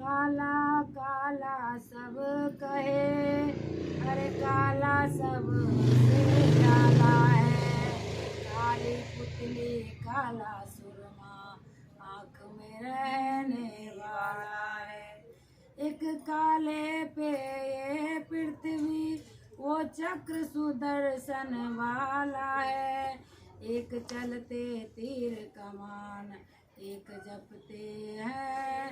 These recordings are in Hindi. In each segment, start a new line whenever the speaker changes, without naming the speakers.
काला काला सब कहे, अरे काला सब से काला है। काली पुतली काला सुरमा आँख में रहने वाला है। एक काले पे ये पृथ्वी वो चक्र सुदर्शन वाला है। एक चलते तीर कमान एक जपते हैं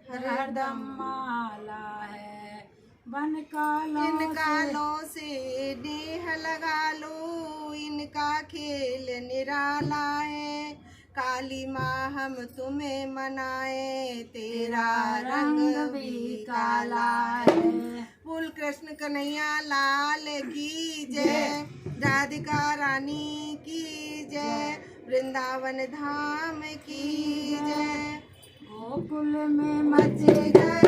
हरदम माला है। बन
इन
कालों
कालों से नेह लगा लो, इनका खेल निराला है। काली माँ हम तुम्हें मनाए, तेरा रंग भी काला है। बोल कृष्ण कन्हैया लाल की जय, राधिका रानी की जय, वृंदावन धाम की जय।
गोकुल में
मचे गए